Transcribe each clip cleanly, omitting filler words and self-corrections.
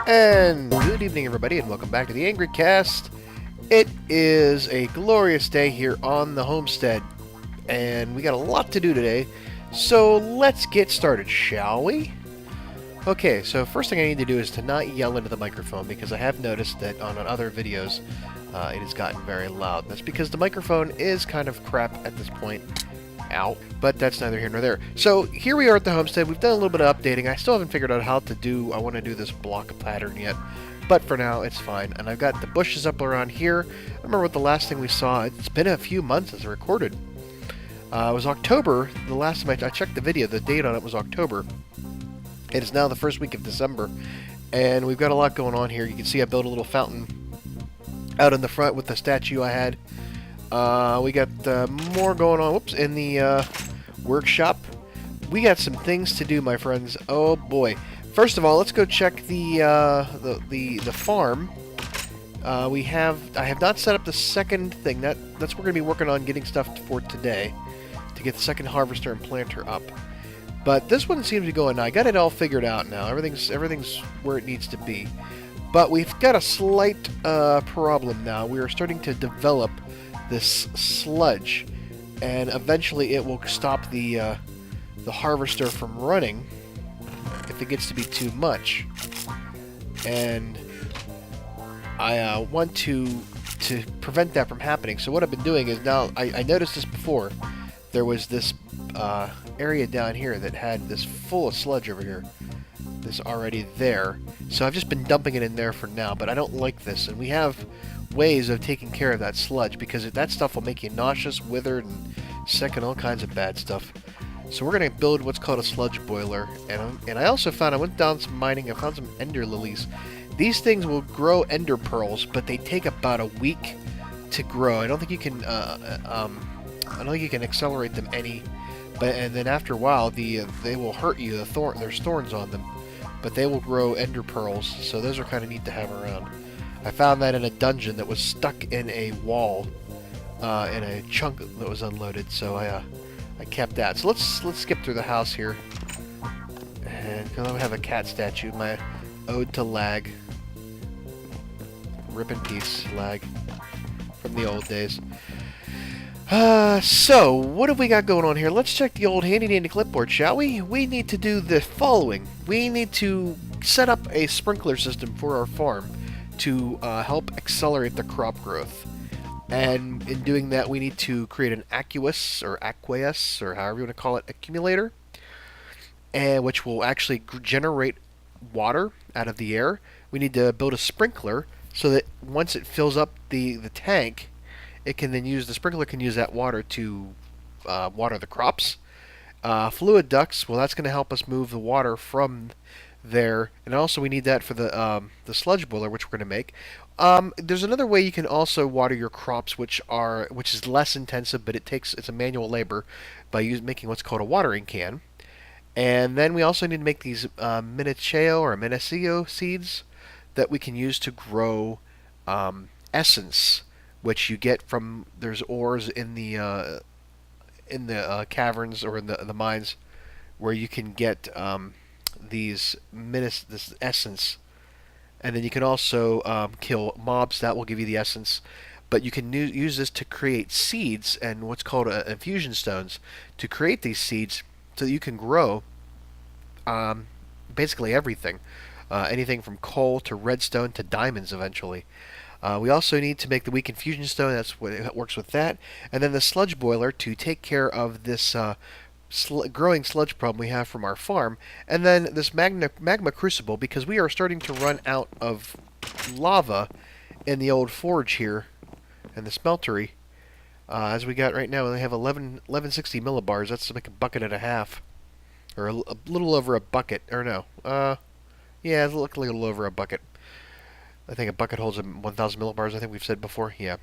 And good evening, everybody, and welcome back to the Angry Cast. It is a glorious day here on the homestead, and we got a lot to do today, so let's get started, shall we? Okay, so first thing I need to do is to not yell into the microphone, because I have noticed that on other videos it has gotten very loud. That's because the microphone is kind of crap at this point. Ow. But that's neither here nor there. So here we are at the homestead. We've done a little bit of updating. I still haven't figured out how to do, I want to do this block pattern yet. But for now, it's fine. And I've got the bushes up around here. I remember what the last thing we saw. It's been a few months since I recorded. It was October. The last time I checked the video, the date on it was October. It is now the first week of December. And we've got a lot going on here. You can see I built a little fountain out in the front with the statue I had. We got more going on, in the workshop. We got some things to do, my friends. Oh boy. First of all, let's go check the farm. I have not set up the second thing. That's what we're going to be working on getting stuff for today, to get the second harvester and planter up. But this one seems to be going now. I got it all figured out now. Everything's where it needs to be. But we've got a slight problem now. We are starting to develop this sludge, and eventually it will stop the harvester from running if it gets to be too much. And I want to prevent that from happening. So what I've been doing is, now I noticed this before. There was this area down here that had this full of sludge over here. This already there. So I've just been dumping it in there for now, but I don't like this, and we have ways of taking care of that sludge, because that stuff will make you nauseous, withered, and sick, and all kinds of bad stuff. So we're going to build what's called a sludge boiler, and I also found, I went down some mining, I found some ender lilies. These things will grow ender pearls, but they take about a week to grow. I don't think you can accelerate them any, and then after a while they will hurt you. There's thorns on them, but they will grow ender pearls, so those are kind of neat to have around. I found that in a dungeon that was stuck in a wall, in a chunk that was unloaded, so I kept that. So let's skip through the house here, and I have a cat statue, my ode to lag. Rip in peace, lag, from the old days. So what have we got going on here? Let's check the old handy dandy clipboard, shall we? We need to do the following. We need to set up a sprinkler system for our farm to help accelerate the crop growth. And in doing that, we need to create an aqueous, or however you want to call it, accumulator, and which will actually generate water out of the air. We need to build a sprinkler so that once it fills up the tank, it can then the sprinkler can use that water to water the crops. Fluid ducts, well, that's going to help us move the water from there, and also we need that for the sludge boiler, which we're going to make. There's another way you can also water your crops, which is less intensive, but it's a manual labor, by making what's called a watering can. And then we also need to make these Minacheo or Menaceo seeds that we can use to grow essence, which you get from, there's ores in the caverns, or in the mines, where you can get this essence, and then you can also kill mobs. That will give you the essence, but you can use this to create seeds and what's called infusion stones to create these seeds, so that you can grow basically everything, anything from coal to redstone to diamonds eventually. We also need to make the weak infusion stone. That's what it works with that, and then the sludge boiler to take care of this growing sludge problem we have from our farm, and then this magma crucible, because we are starting to run out of lava in the old forge here and the smeltery. As we got right now, we only have 1160 millibars. That's like a bucket and a half, or a little over a bucket, or no, yeah, it's a little over a bucket. I think a bucket holds 1,000 millibars, I think we've said before, yeah.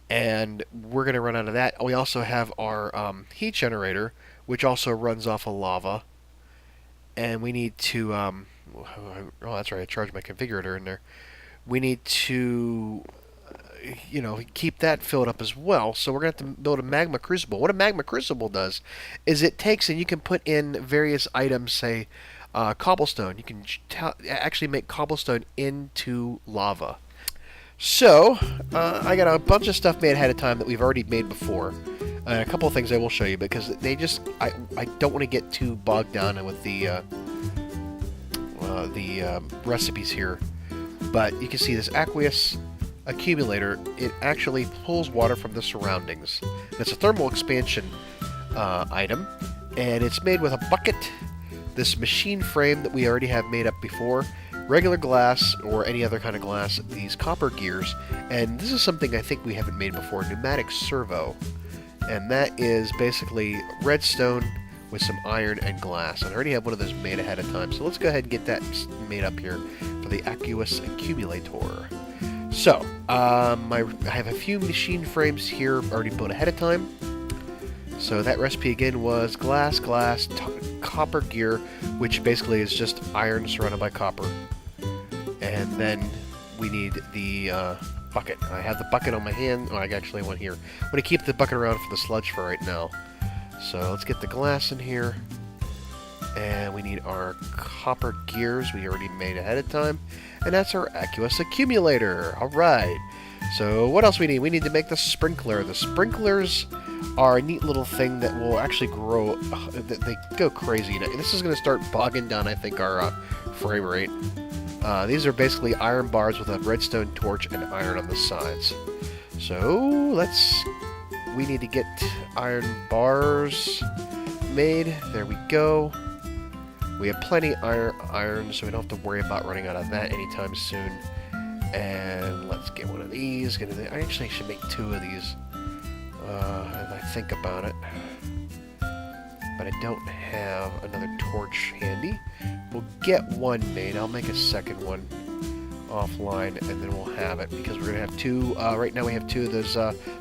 And we're going to run out of that. We also have our heat generator, which also runs off of lava. And we need to, oh, that's right, I charged my configurator in there. We need to, keep that filled up as well. So we're going to have to build a magma crucible. What a magma crucible does is it takes, and you can put in various items, say, cobblestone. You can actually make cobblestone into lava. So, I got a bunch of stuff made ahead of time that we've already made before. And a couple of things I will show you because they just... I don't want to get too bogged down with the recipes here. But you can see this aqueous accumulator. It actually pulls water from the surroundings. It's a thermal expansion item. And it's made with a bucket, this machine frame that we already have made up before, regular glass or any other kind of glass, these copper gears, and this is something I think we haven't made before, pneumatic servo, and that is basically redstone with some iron and glass. And I already have one of those made ahead of time, so let's go ahead and get that made up here for the aqueous accumulator. So, I have a few machine frames here already built ahead of time. So that recipe again was glass, copper gear, which basically is just iron surrounded by copper. And then we need the bucket. I have the bucket on my hand. Oh, I actually have one here. I'm going to keep the bucket around for the sludge for right now. So let's get the glass in here. And we need our copper gears we already made ahead of time. And that's our aqueous accumulator. Alright. So what else we need? We need to make the sprinkler. The sprinklers are a neat little thing that will actually grow. They go crazy. Now, this is going to start bogging down, I think, our frame rate. These are basically iron bars with a redstone torch and iron on the sides. So we need to get iron bars made. There we go. We have plenty iron, so we don't have to worry about running out of that anytime soon. And let's get one of these. I actually should make two of these, as I think about it. But I don't have another torch handy. We'll get one made. I'll make a second one offline, and then we'll have it, because we're going to have two. Right now we have two of those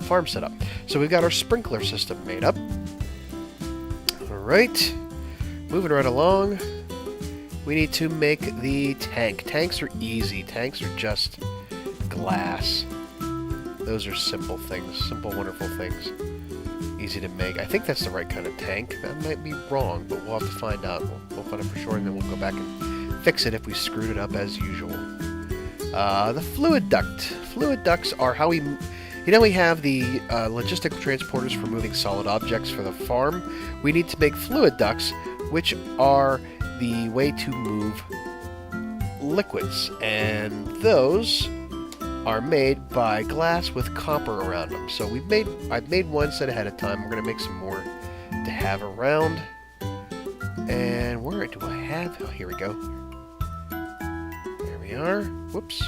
farms set up. So we've got our sprinkler system made up. Alright. Moving right along. We need to make the tank. Tanks are easy. Tanks are just glass. Those are simple things. Simple, wonderful things. Easy to make. I think that's the right kind of tank. That might be wrong, but we'll have to find out. We'll find out for sure, and then we'll go back and fix it if we screwed it up as usual. The fluid duct. Fluid ducts are how we... You know, we have the logistical transporters for moving solid objects for the farm. We need to make fluid ducts, which are the way to move liquids, and those are made by glass with copper around them. So I've made one set ahead of time. We're going to make some more to have around. And where do I have? Oh, here we go. There we are. Whoops.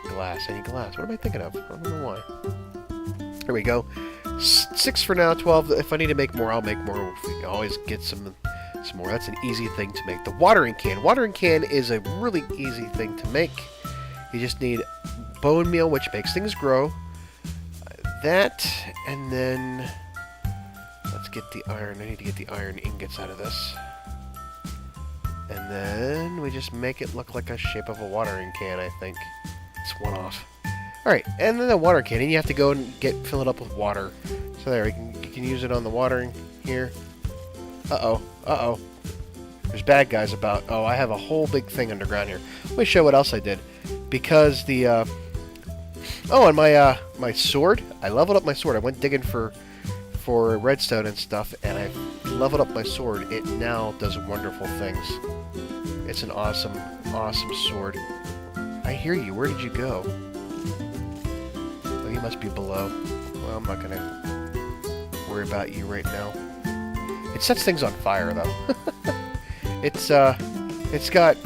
Glass. Any glass? What am I thinking of? I don't know why. Here we go. 6 for now. 12. If I need to make more, I'll make more. We can always get some more. That's an easy thing to make. The watering can. Watering can is a really easy thing to make. You just need bone meal, which makes things grow. That, and then let's get the iron. I need to get the iron ingots out of this. And then we just make it look like a shape of a watering can, I think. It's one off. Alright, and then the water can. And you have to go and fill it up with water. So there, you can use it on the watering here. Uh-oh. Uh-oh. There's bad guys about. Oh, I have a whole big thing underground here. Let me show what else I did. Because the, oh, and my sword. I leveled up my sword. I went digging for redstone and stuff, and I leveled up my sword. It now does wonderful things. It's an awesome, awesome sword. I hear you. Where did you go? Oh, you must be below. Well, I'm not gonna worry about you right now. It sets things on fire, though. It's got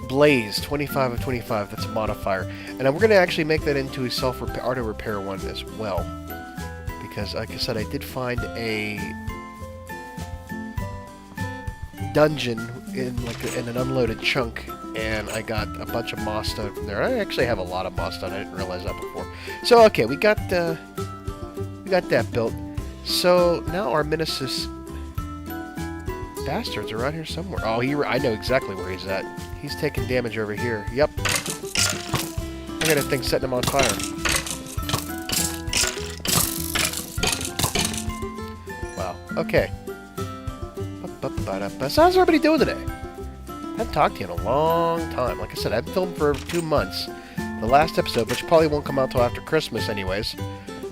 Blaze 25 of 25. That's a modifier, and we're going to actually make that into a auto repair one as well, because, like I said, I did find a dungeon in an unloaded chunk, and I got a bunch of moss stone from there. I actually have a lot of moss stone. I didn't realize that before. So okay, we got that built. So now our Mimesis bastards are around here somewhere. Oh, I know exactly where he's at. He's taking damage over here. Yep. I got a thing setting him on fire. Okay. So how's everybody doing today? I haven't talked to you in a long time. Like I said, I've filmed for 2 months. The last episode, which probably won't come out till after Christmas anyways.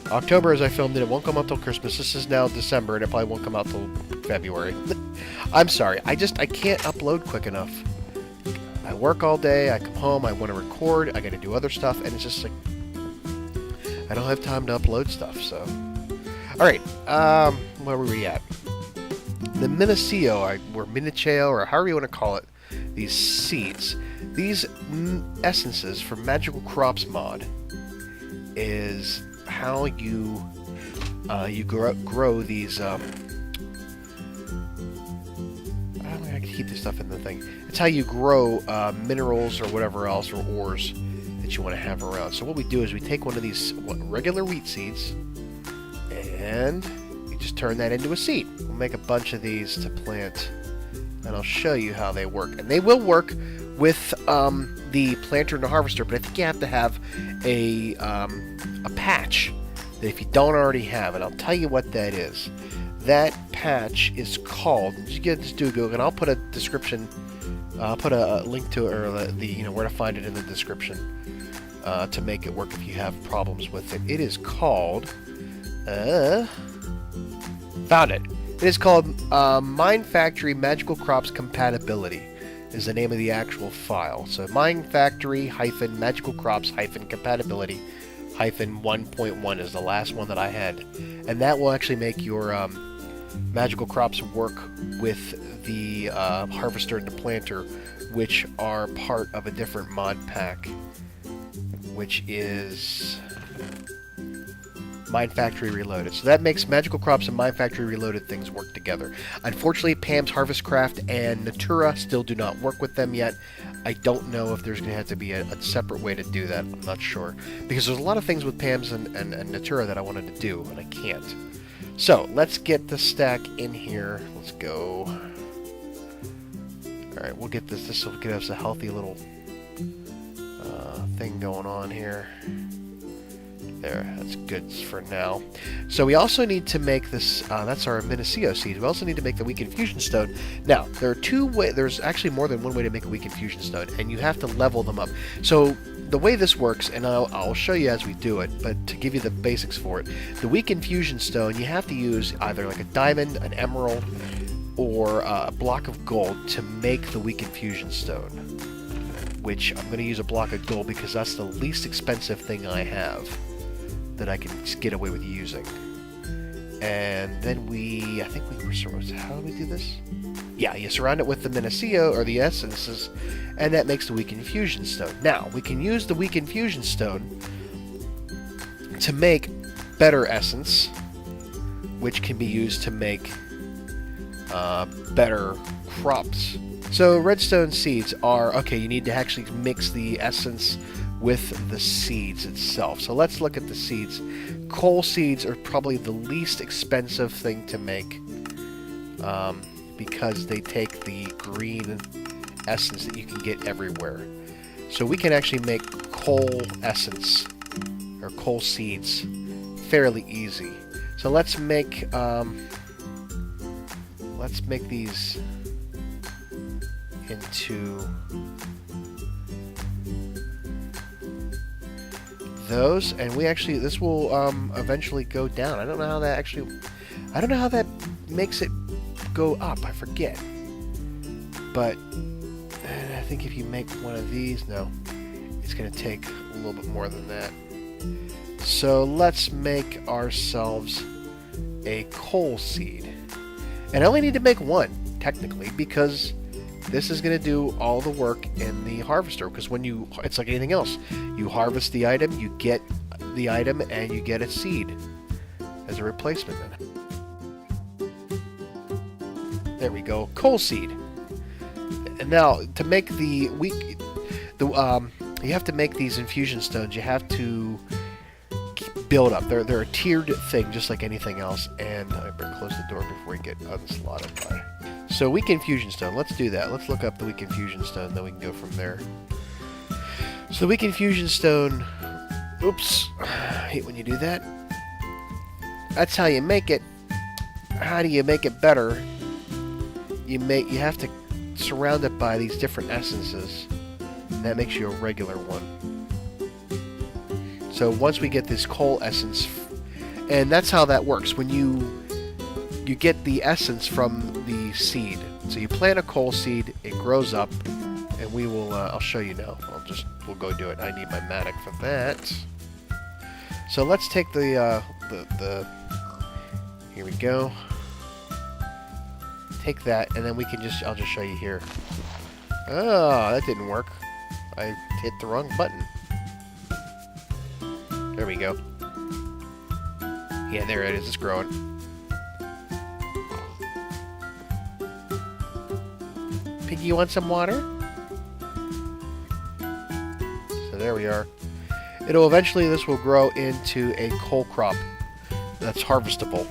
October as I filmed it, it won't come out till Christmas. This is now December, and it probably won't come out till February. I'm sorry. I can't upload quick enough. I work all day, I come home, I want to record, I gotta do other stuff, and it's just like... I don't have time to upload stuff, so... Alright, where were we at? The Minicio, or Minicheo, or however you want to call it, these seeds, these essences from Magical Crops mod is how you grow these. I can keep this stuff in the thing. It's how you grow minerals or whatever else, or ores that you want to have around. So what we do is we take one of these regular wheat seeds and you just turn that into a seed. We'll make a bunch of these to plant, and I'll show you how they work. And they will work with the planter and the harvester, but I think you have to have a patch that if you don't already have, and I'll tell you what that is. That patch is called, just do Google, and I'll put a description, I'll put a link to it, or the where to find it in the description to make it work if you have problems with it. It is called, found it. It is called Mine Factory Magical Crops Compatibility is the name of the actual file. So Mine Factory Magical Crops Compatibility 1.1 is the last one that I had, and that will actually make your magical crops work with the harvester and the planter, which are part of a different mod pack, which is Mine Factory Reloaded. So that makes Magical Crops and Mine Factory Reloaded things work together. Unfortunately, Pam's Harvest Craft and Natura still do not work with them yet. I don't know if there's going to have to be a separate way to do that. I'm not sure. Because there's a lot of things with Pam's and Natura that I wanted to do, and I can't. So, let's get the stack in here. Let's go. Alright, we'll get this. This will give us a healthy little thing going on here. There, that's good for now. So we also need to make this, that's our Minicio seed. We also need to make the Weak Infusion Stone. Now, there are there's actually more than one way to make a Weak Infusion Stone, and you have to level them up. So the way this works, and I'll show you as we do it, but to give you the basics for it, the Weak Infusion Stone, you have to use either like a diamond, an emerald, or a block of gold to make the Weak Infusion Stone, which I'm going to use a block of gold because that's the least expensive thing I have that I can get away with using. And then I think we were surrounded. How do we do this? Yeah, you surround it with the Minicio, or the essences, and that makes the Weak Infusion Stone. Now, we can use the Weak Infusion Stone to make better essence, which can be used to make better crops. So, redstone seeds are, okay, you need to actually mix the essence with the seeds itself. So let's look at the seeds. Coal seeds are probably the least expensive thing to make because they take the green essence that you can get everywhere. So we can actually make coal essence or coal seeds fairly easy. So let's make these into those, and this will eventually go down. I don't know how that makes it go up. I forget. But I think if you make one of these, no, it's going to take a little bit more than that. So let's make ourselves a coal seed. And I only need to make one, technically, because this is going to do all the work in the harvester, because it's like anything else. You harvest the item, you get the item, and you get a seed as a replacement. There we go, coal seed. And now, to make you have to make these infusion stones. You have to build up. They're a tiered thing, just like anything else. And I better close the door before we get unslotted by. So Weak Infusion Stone, let's do that. Let's look up the Weak Infusion Stone, then we can go from there. So the Weak Infusion Stone, oops, I hate when you do that. That's how you make it. how do you make it better? You have to surround it by these different essences. And that makes you a regular one. So once we get this coal essence, and that's how that works. When you get the essence from the seed. So you plant a coal seed, it grows up, and we will. I'll show you now. We'll go do it. I need my mattock for that. So let's take the here we go. Take that, and then we can I'll just show you here. Oh, that didn't work. I hit the wrong button. There we go. Yeah, there it is. It's growing. Piggy, you want some water? So there we are. Eventually this will grow into a coal crop that's harvestable.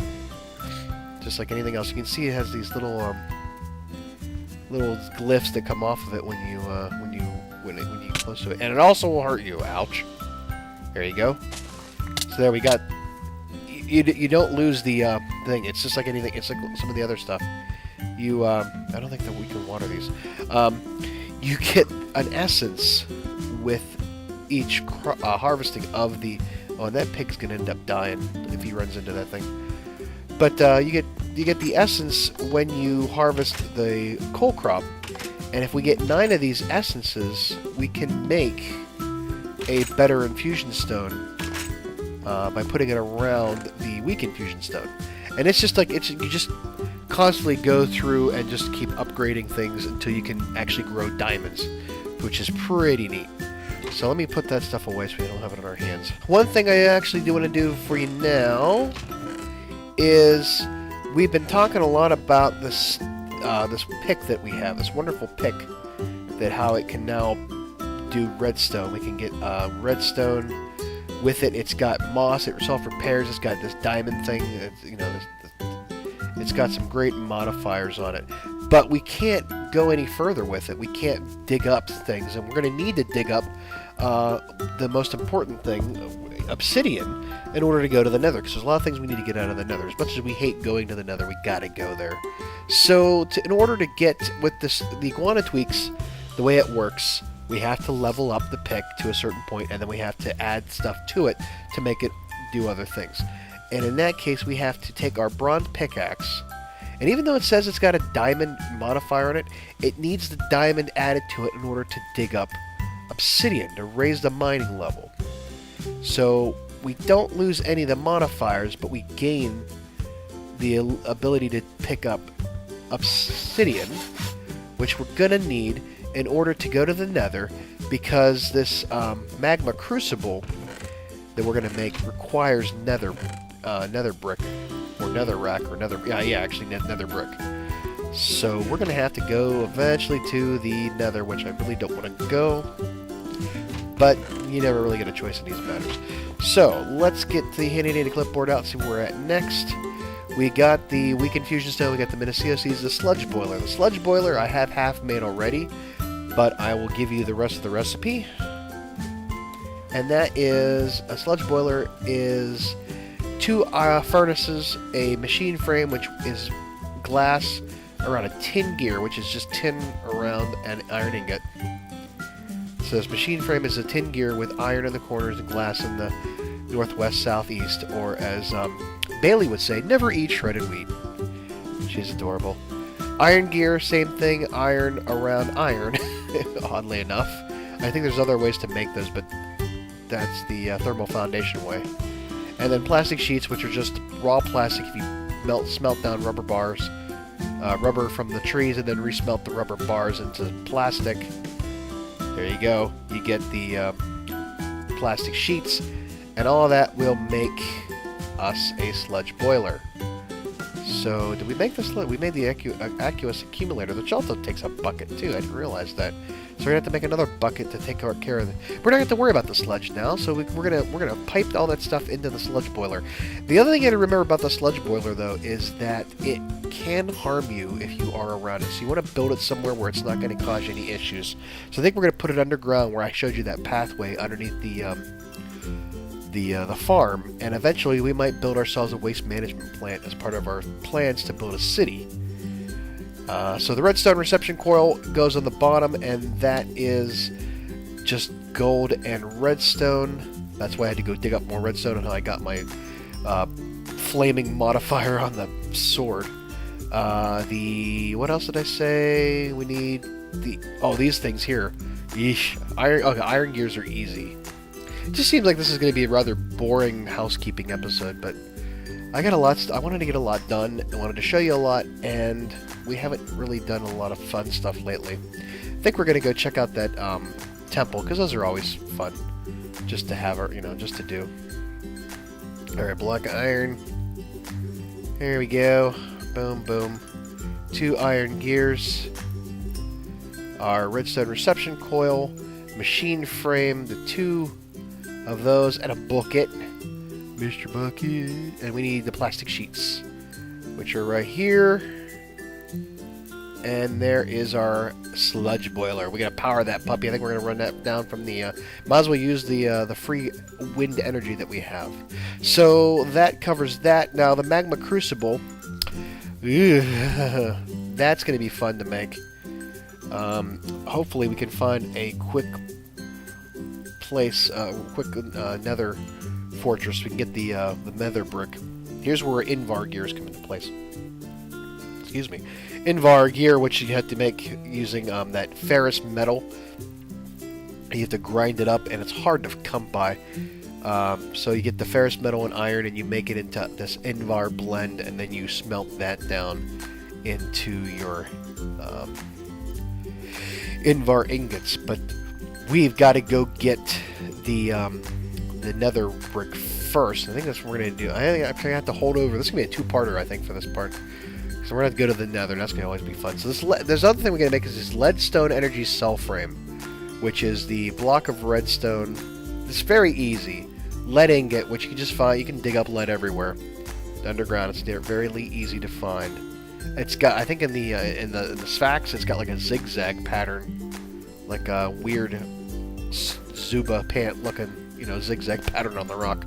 Just like anything else. You can see it has these little glyphs that come off of it when you close to it, and it also will hurt you. Ouch! There you go. So there we got. You don't lose the thing. It's just like anything. It's like some of the other stuff. I don't think that we can water these. You get an essence with each harvesting of the. Oh, and that pig's gonna end up dying if he runs into that thing. But you get the essence when you harvest the coal crop, and if we get 9 of these essences, we can make a better infusion stone by putting it around the weak infusion stone. And it's just like you just constantly go through and just keep upgrading things until you can actually grow diamonds, which is pretty neat. So let me put that stuff away so we don't have it in our hands. One thing I actually do want to do for you now is we've been talking a lot about this this pick that we have, this wonderful pick, that how it can now do redstone. We can get redstone with it. It's got moss. It self-repairs. It's got this diamond thing. It's got some great modifiers on it. But we can't go any further with it. We can't dig up things, and we're going to need to dig up the most important thing, obsidian, in order to go to the nether, because there's a lot of things we need to get out of the nether. As much as we hate going to the nether, we gotta go there. So in order to get with the iguana tweaks, the way it works, we have to level up the pick to a certain point, and then we have to add stuff to it to make it do other things. And in that case, we have to take our bronze pickaxe, and even though it says it's got a diamond modifier on it, it needs the diamond added to it in order to dig up obsidian, to raise the mining level. So we don't lose any of the modifiers, but we gain the ability to pick up obsidian, which we're going to need in order to go to the nether, because this magma crucible that we're going to make requires nether brick, or netherrack, or nether brick. So we're going to have to go eventually to the nether, which I really don't want to go, but you never really get a choice in these matters. So let's get the handy dandy clipboard out, see where we're at next. We got the weak infusion stone, we got the Minusio seeds, the sludge boiler. The sludge boiler I have half made already, but I will give you the rest of the recipe. And that is, a sludge boiler is 2 furnaces, a machine frame, which is glass around a tin gear, which is just tin around an iron ingot. So this machine frame is a tin gear with iron in the corners and glass in the northwest, southeast, or as Bailey would say, never eat shredded wheat. She's adorable. Iron gear, same thing, iron around iron, oddly enough. I think there's other ways to make those, but that's the thermal foundation way. And then plastic sheets, which are just raw plastic. If you smelt down rubber bars, rubber from the trees, and then resmelt the rubber bars into plastic, there you go. You get the plastic sheets, and all of that will make us a sludge boiler. So, did we make the sludge? We made the aqueous accumulator, which also takes a bucket too. I didn't realize that. So we're gonna have to make another bucket to take care of it. We're not gonna have to worry about the sludge now. So we're gonna pipe all that stuff into the sludge boiler. The other thing you gotta remember about the sludge boiler, though, is that it can harm you if you are around it. So you want to build it somewhere where it's not going to cause you any issues. So I think we're going to put it underground, where I showed you that pathway underneath the farm, and eventually we might build ourselves a waste management plant as part of our plans to build a city. So the redstone reception coil goes on the bottom, and that is just gold and redstone. That's why I had to go dig up more redstone, and how I got my flaming modifier on the sword. What else did I say? We need these things here. Yeesh. Iron gears are easy. It just seems like this is going to be a rather boring housekeeping episode, but I got a lot. I wanted to get a lot done. I wanted to show you a lot, and we haven't really done a lot of fun stuff lately. I think we're going to go check out that temple, because those are always fun, just to have, just to do. All right, block of iron. There we go. Boom, boom. 2 iron gears. Our redstone reception coil, machine frame, the 2 of those, and a bucket. Mr. Bucket. And we need the plastic sheets, which are right here. And there is our sludge boiler. We gotta power that puppy. I think we're gonna run that down from the. Might as well use the free wind energy that we have. So that covers that. Now the magma crucible. That's gonna be fun to make. Hopefully we can find a quick place, nether fortress. We can get the nether brick. Here's where Invar gears come into place. Excuse me. Invar gear, which you have to make using that ferrous metal. You have to grind it up, and it's hard to come by. So you get the ferrous metal and iron, and you make it into this Invar blend, and then you smelt that down into your Invar ingots. But we've got to go get the nether brick first. I think that's what we're going to do. I think I'm going to have to hold over. This is going to be a two-parter, I think, for this part. So we're going to have to go to the nether, and that's going to always be fun. So there's another thing we're going to make is this leadstone energy cell frame, which is the block of redstone. It's very easy. Lead ingot, which you can just find. You can dig up lead everywhere. Underground, it's very easy to find. It's got, I think in the stacks, it's got like a zigzag pattern, like a weird Zuba pant looking, zigzag pattern on the rock.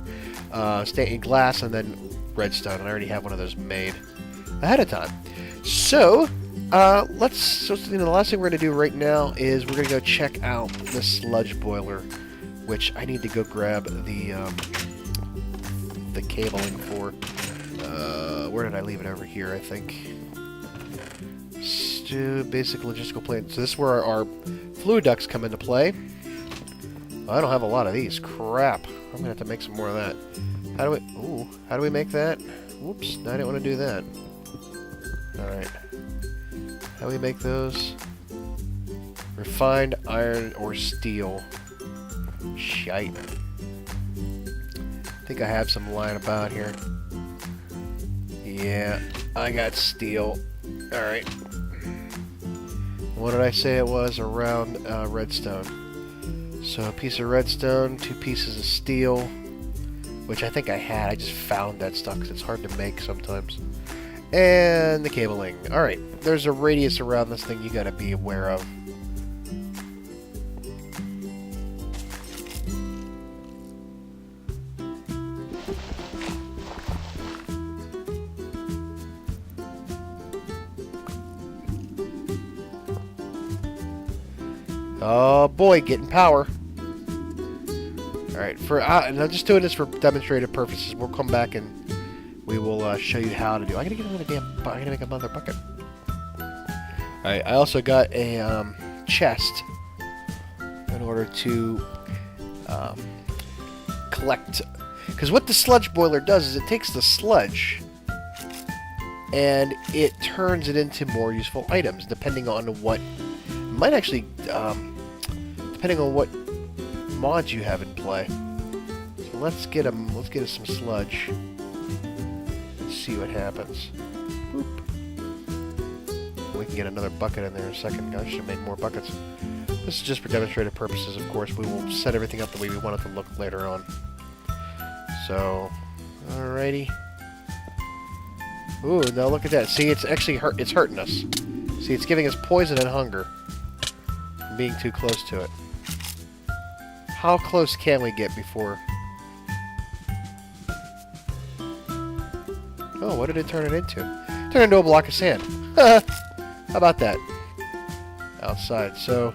Stained glass, and then redstone. And I already have one of those made ahead of time. So the last thing we're going to do right now is we're going to go check out the sludge boiler, which I need to go grab the cabling for. Where did I leave it? Over here, I think. Basic logistical plan. So this is where our fluid ducts come into play. I don't have a lot of these. Crap. I'm going to have to make some more of that. How do we make that? Whoops, I didn't want to do that. Alright. How do we make those? Refined iron or steel. Shite. I think I have some lying about here. Yeah, I got steel. Alright. What did I say it was? Around redstone. So a piece of redstone, 2 pieces of steel, which I think I had. I just found that stuff because it's hard to make sometimes. And the cabling. Alright, there's a radius around this thing you gotta be aware of. Oh boy, getting power. Alright, and I'm just doing this for demonstrative purposes. We'll come back and we will show you how to do. I gotta get another I gotta make another bucket. Alright, I also got a chest in order to collect. Because what the sludge boiler does is it takes the sludge and it turns it into more useful items, depending on what. Might actually, depending on what mods you have in play. So let's get us some sludge. Let's see what happens. Boop. We can get another bucket in there in a second. I should have made more buckets. This is just for demonstrative purposes, of course. We will set everything up the way we want it to look later on. So, alrighty. Ooh, now look at that. See, it's actually it's hurting us. See, it's giving us poison and hunger. Being too close to it. How close can we get before Oh, what did it turn it into? Turn it into a block of sand. How about that? Outside. So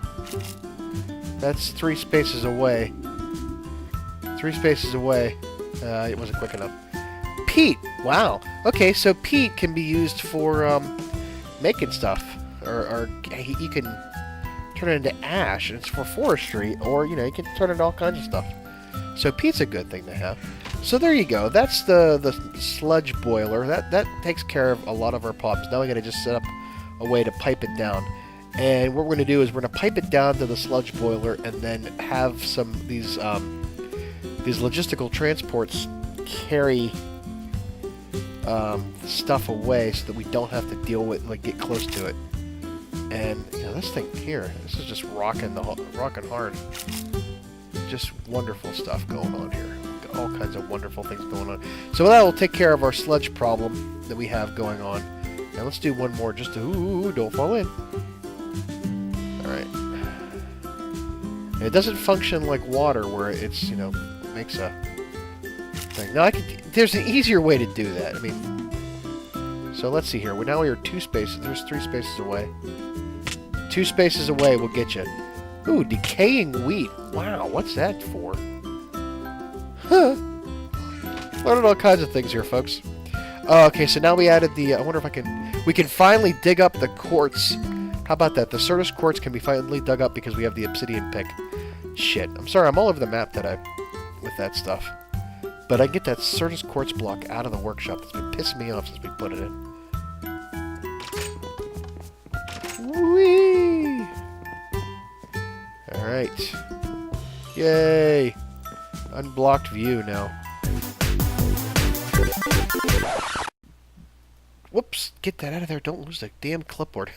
that's 3 spaces away. 3 spaces away. It wasn't quick enough. Peat. Wow. Okay, so peat can be used for making stuff, or you can turn it into ash. It's for forestry, or you can turn it into all kinds of stuff. So peat's a good thing to have. So there you go. That's the sludge boiler. That takes care of a lot of our problems. Now we got to just set up a way to pipe it down. And what we're going to do is we're going to pipe it down to the sludge boiler, and then have some these logistical transports carry stuff away so that we don't have to deal with, like, get close to it. And this thing here, this is just rocking hard. Just wonderful stuff going on here. All kinds of wonderful things going on. So that will take care of our sludge problem that we have going on. Now let's do one more just to don't fall in. Alright. It doesn't function like water where it's, makes a thing. Now there's an easier way to do that. I mean, so let's see here. Now we are 2 spaces. There's 3 spaces away. 2 spaces away will get you. Ooh, decaying wheat. Wow, what's that for? Huh. Learning all kinds of things here, folks. Okay, so now we added the... I wonder if we can finally dig up the quartz. How about that? The Certus quartz can be finally dug up because we have the obsidian pick. Shit. I'm sorry, I'm all over the map with that stuff. But I get that Certus quartz block out of the workshop. That's been pissing me off since we put it in. Whee! Alright. Yay! Unblocked view now. Whoops! Get that out of there. Don't lose the damn clipboard.